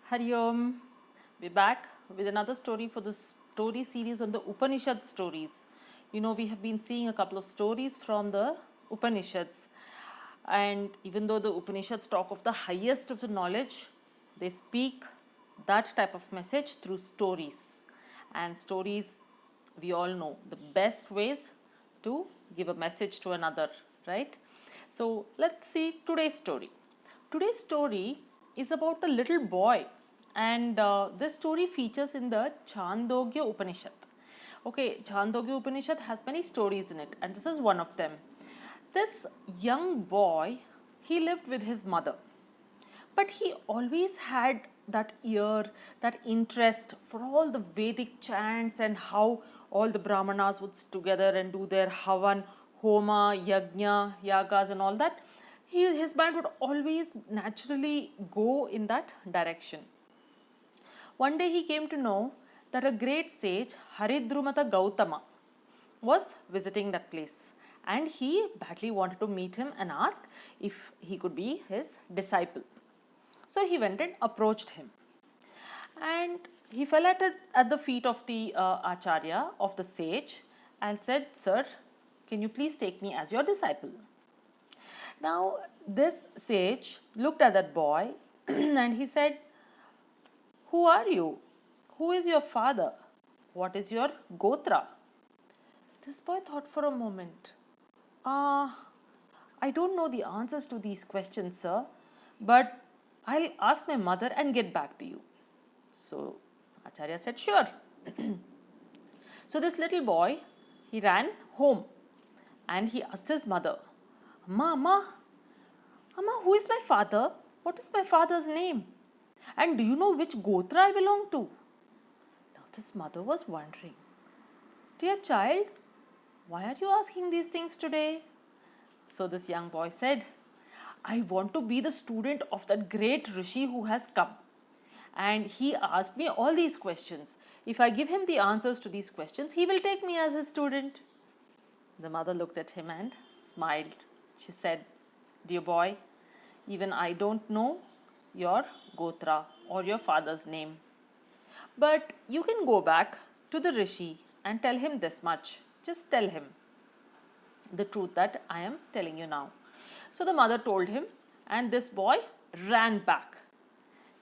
Hari Om. We're back with another story for the story series on the Upanishad stories. You know, we have been seeing a couple of stories from the Upanishads, and even though the Upanishads talk of the highest of the knowledge, they speak that type of message through stories. And stories, we all know the best ways to give a message to another, right? So let's see today's story. Today's story is about a little boy, and this story features in the Chandogya Upanishad. Okay, Chandogya Upanishad has many stories in it, and this is one of them. This young boy, he lived with his mother, but he always had that ear, that interest for all the Vedic chants and how all the Brahmanas would sit together and do their Havan, Homa, Yajna, Yagas, and all that. His mind would always naturally go in that direction. One day he came to know that a great sage, Haridrumata Gautama, was visiting that place, and he badly wanted to meet him and ask if he could be his disciple. So he went and approached him, and he fell at the feet of the Acharya, of the sage, and said, "Sir, can you please take me as your disciple?" Now, this sage looked at that boy and he said, "Who are you? Who is your father? What is your gotra?" This boy thought for a moment. I don't know the answers to these questions, sir, but I'll ask my mother and get back to you. So Acharya said, "Sure." So this little boy, he ran home and he asked his mother, Amma, who is my father? What is my father's name? And do you know which gotra I belong to?" Now this mother was wondering, "Dear child, why are you asking these things today?" So this young boy said, "I want to be the student of that great Rishi who has come. And he asked me all these questions. If I give him the answers to these questions, he will take me as his student." The mother looked at him and smiled. She said, "Dear boy, even I don't know your gotra or your father's name. But you can go back to the Rishi and tell him this much. Just tell him the truth that I am telling you now." So the mother told him, and this boy ran back.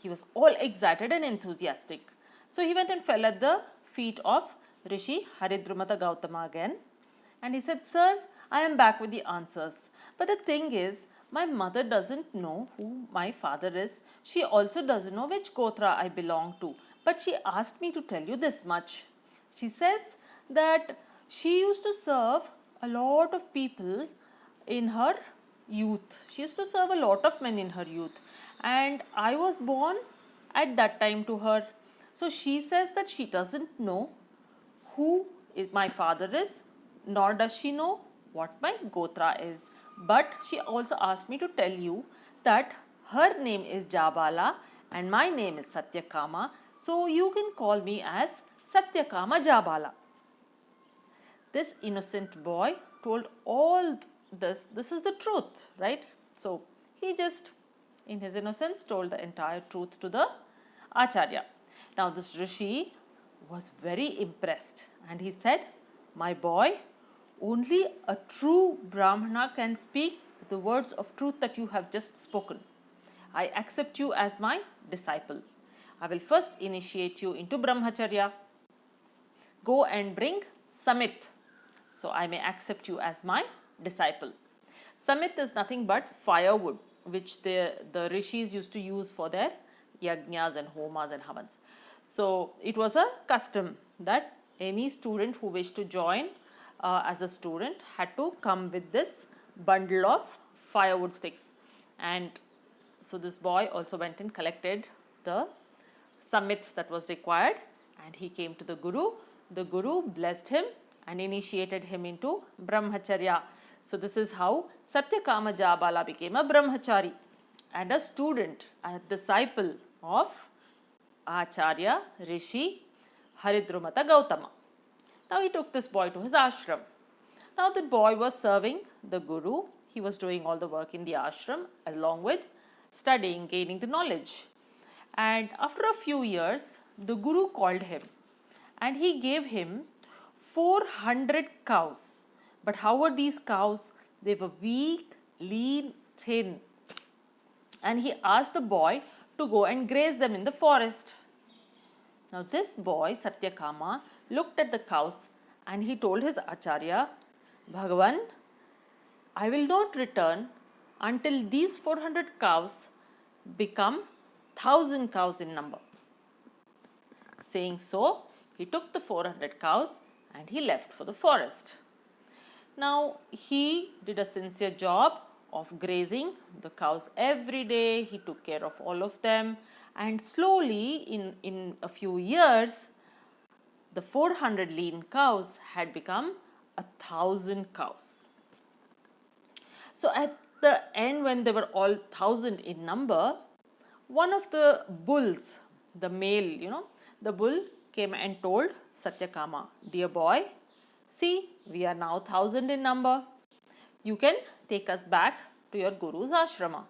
He was all excited and enthusiastic. So he went and fell at the feet of Rishi Haridrumata Gautama again. And he said, "Sir, I am back with the answers. But the thing is, my mother doesn't know who my father is. She also doesn't know which gotra I belong to. But she asked me to tell you this much. She says that she used to serve a lot of people in her youth. She used to serve a lot of men in her youth. And I was born at that time to her. So she says that she doesn't know who my father is, nor does she know what my gotra is. But she also asked me to tell you that her name is Jabala and my name is Satyakama. So you can call me as Satyakama Jabala." This innocent boy told all this. This is the truth, right? So he just, in his innocence, told the entire truth to the Acharya. Now this Rishi was very impressed and he said, "My boy, only a true Brahmana can speak the words of truth that you have just spoken. I accept you as my disciple. I will first initiate you into Brahmacharya. Go and bring Samit, so I may accept you as my disciple." Samit is nothing but firewood, which the rishis used to use for their yajnas and homas and havans. So it was a custom that any student who wished to join as a student had to come with this bundle of firewood sticks. And so this boy also went and collected the Samit that was required, and he came to the Guru. The Guru blessed him and initiated him into Brahmacharya. So this is how Satyakama Jabala became a Brahmachari and a student, a disciple of Acharya Rishi Haridrumata Gautama. Now he took this boy to his ashram. Now the boy was serving the Guru. He was doing all the work in the ashram along with studying, gaining the knowledge. And after a few years, the Guru called him and he gave him 400 cows. But how were these cows? They were weak, lean, thin. And he asked the boy to go and graze them in the forest. Now this boy, Satyakama, looked at the cows and he told his Acharya, Bhagavan, I will not return until these 400 cows become 1,000 cows in number. Saying so, he took the 400 cows and he left for the forest. Now he did a sincere job of grazing the cows every day. He took care of all of them, and slowly in a few years the 400 lean cows had become 1,000 cows. So at the end, when they were all 1,000 in number, one of the bulls, the male, the bull came and told Satyakama, dear boy, see, we are now 1,000 in number. You can take us back to your Guru's ashrama.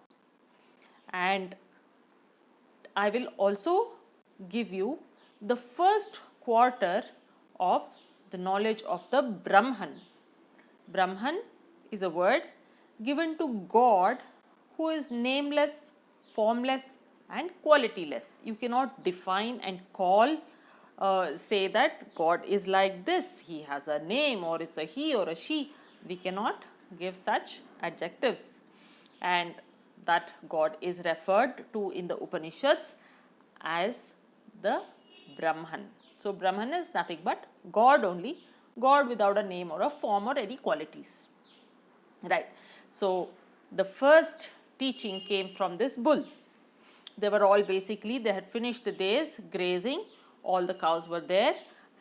And I will also give you the first quarter of the knowledge of the Brahman. Brahman is a word given to God who is nameless, formless and qualityless. You cannot define and call, say that God is like this, he has a name, or it's a he or a she. We cannot give such adjectives. And that God is referred to in the Upanishads as the Brahman. So Brahman is nothing but God only, God without a name or a form or any qualities. Right. So the first teaching came from this bull. They were all basically, they had finished the day's grazing, all the cows were there.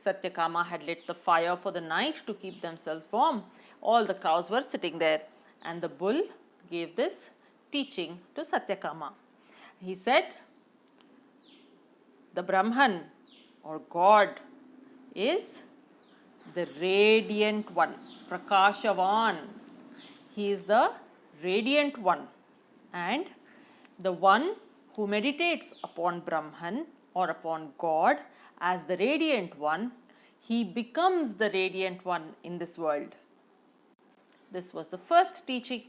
Satyakama had lit the fire for the night to keep themselves warm. All the cows were sitting there, and the bull gave this teaching to Satyakama. He said, the Brahman or God is the radiant one, Prakashavan. He is the radiant one, and the one who meditates upon Brahman or upon God as the radiant one, he becomes the radiant one in this world. This was the first teaching.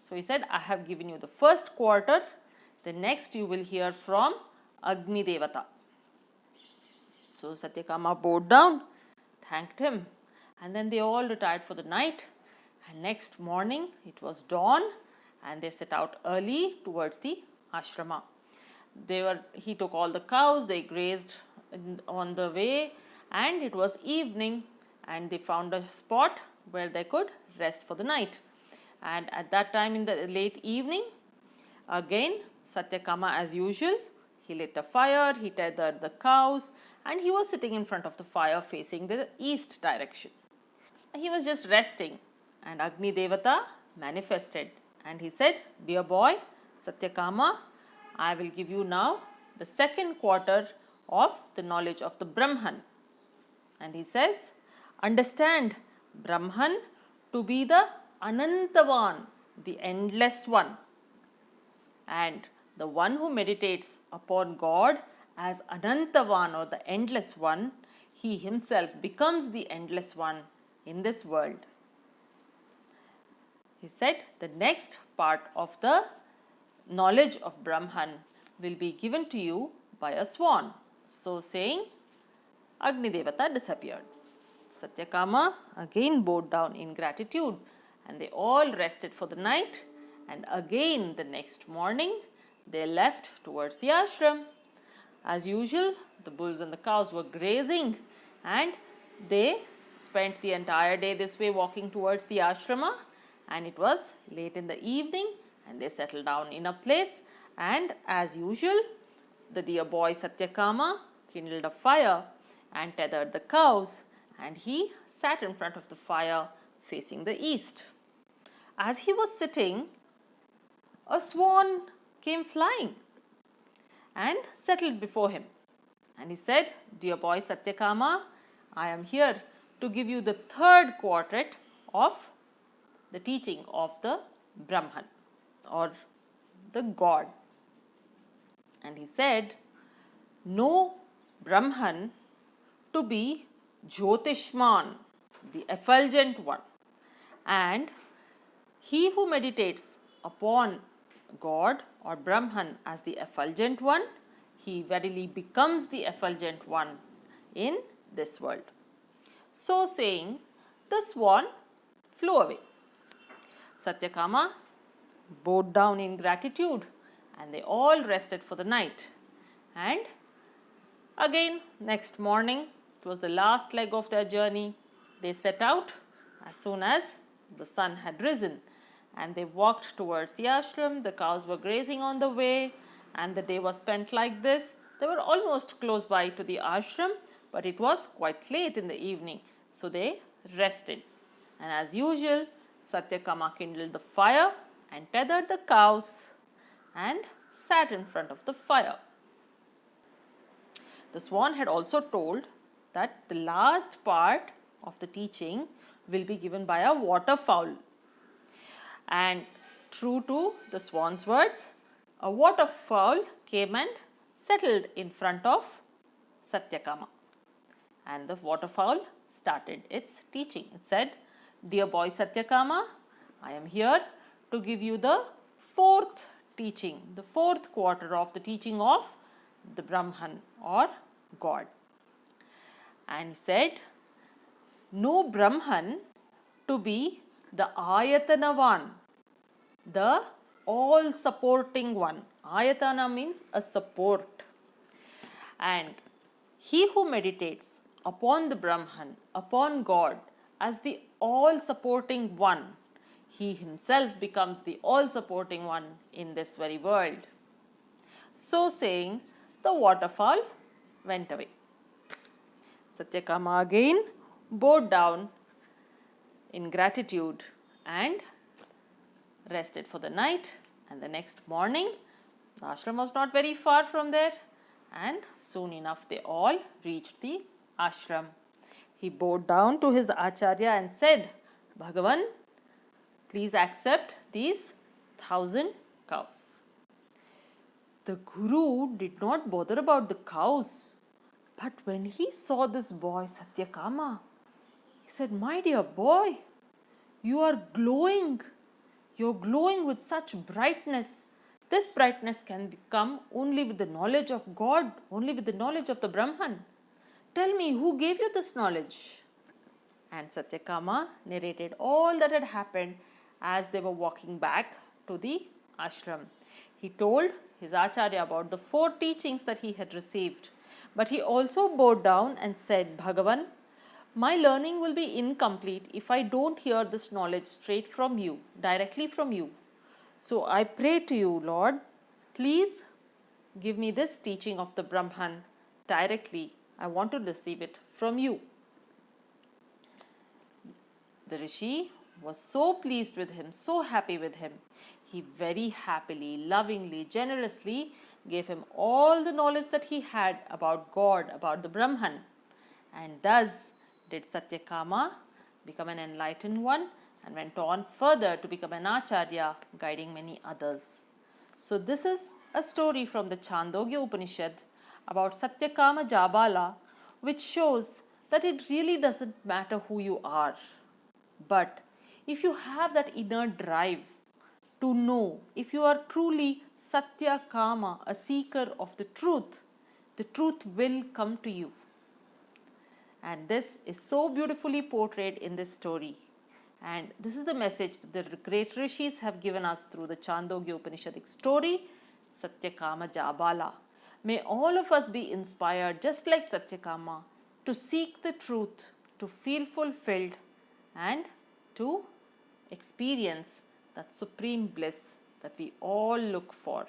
So he said, I have given you the first quarter. The next you will hear from Agni Devata. So Satyakama bowed down, thanked him, and then they all retired for the night. And next morning it was dawn, and they set out early towards the ashrama. He took all the cows, they grazed on the way, and it was evening, and they found a spot where they could rest for the night. And at that time in the late evening, again Satyakama as usual, he lit a fire, he tethered the cows, and he was sitting in front of the fire facing the east direction. He was just resting, and Agni Devata manifested, and he said, dear boy Satyakama, I will give you now the second quarter of the knowledge of the Brahman. And he says, understand Brahman to be the Anantavan, the endless one. And the one who meditates upon God as Anantavan or the endless one, he himself becomes the endless one in this world. He said the next part of the knowledge of Brahman will be given to you by a swan. So saying, Agni Devata disappeared. Satyakama again bowed down in gratitude, and they all rested for the night, and again the next morning they left towards the ashram. As usual, the bulls and the cows were grazing, and they spent the entire day this way walking towards the ashrama, and it was late in the evening, and they settled down in a place, and as usual the dear boy Satyakama kindled a fire and tethered the cows, and he sat in front of the fire facing the east. As he was sitting, a swan came flying and settled before him, and he said, dear boy Satyakama, I am here to give you the third quartet of the teaching of the Brahman or the God. And he said, know Brahman to be Jyotishman, the effulgent one. And he who meditates upon God or Brahman as the effulgent one, he verily becomes the effulgent one in this world. So saying, the swan flew away. Satyakama bowed down in gratitude, and they all rested for the night. And again, next morning, it was the last leg of their journey. They set out as soon as the sun had risen, and they walked towards the ashram. The cows were grazing on the way, and the day was spent like this. They were almost close by to the ashram, but it was quite late in the evening, so they rested. And as usual, Satyakama kindled the fire and tethered the cows and sat in front of the fire. The swan had also told that the last part of the teaching will be given by a waterfowl. And true to the swan's words, a waterfowl came and settled in front of Satyakama. And the waterfowl started its teaching. It said, dear boy Satyakama, I am here to give you the fourth teaching, the fourth quarter of the teaching of the Brahman or God. And he said, know Brahman to be the Ayatana one, the all supporting one. Ayatana means a support. And he who meditates upon the Brahman, upon God as the all supporting one, he himself becomes the all supporting one in this very world. So saying, the waterfall went away. Satyakama again bowed down in gratitude and rested for the night. And the next morning, the ashram was not very far from there, and soon enough they all reached the ashram. He bowed down to his acharya and said, Bhagavan, please accept these 1,000 cows. The Guru did not bother about the cows, but when he saw this boy Satyakama, he said, my dear boy, you are glowing. You're glowing with such brightness. This brightness can come only with the knowledge of God, only with the knowledge of the Brahman. Tell me, who gave you this knowledge? And Satyakama narrated all that had happened as they were walking back to the ashram. He told his acharya about the 4 teachings that he had received. But he also bowed down and said, Bhagavan, my learning will be incomplete if I don't hear this knowledge straight from you, directly from you. So I pray to you, Lord, please give me this teaching of the Brahman directly. I want to receive it from you. The Rishi was so pleased with him, so happy with him. He very happily, lovingly, generously gave him all the knowledge that he had about God, about the Brahman. And thus did Satyakama become an enlightened one and went on further to become an acharya, guiding many others. So this is a story from the Chandogya Upanishad about Satyakama Jabala, which shows that it really doesn't matter who you are. But if you have that inner drive to know, if you are truly Satyakama, a seeker of the truth will come to you. And this is so beautifully portrayed in this story. And this is the message that the great rishis have given us through the Chandogya Upanishadic story, Satyakama Jabala. May all of us be inspired, just like Satyakama, to seek the truth, to feel fulfilled, and to experience that supreme bliss that we all look for.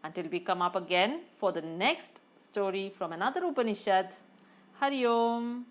Until we come up again for the next story from another Upanishad, Hari Om.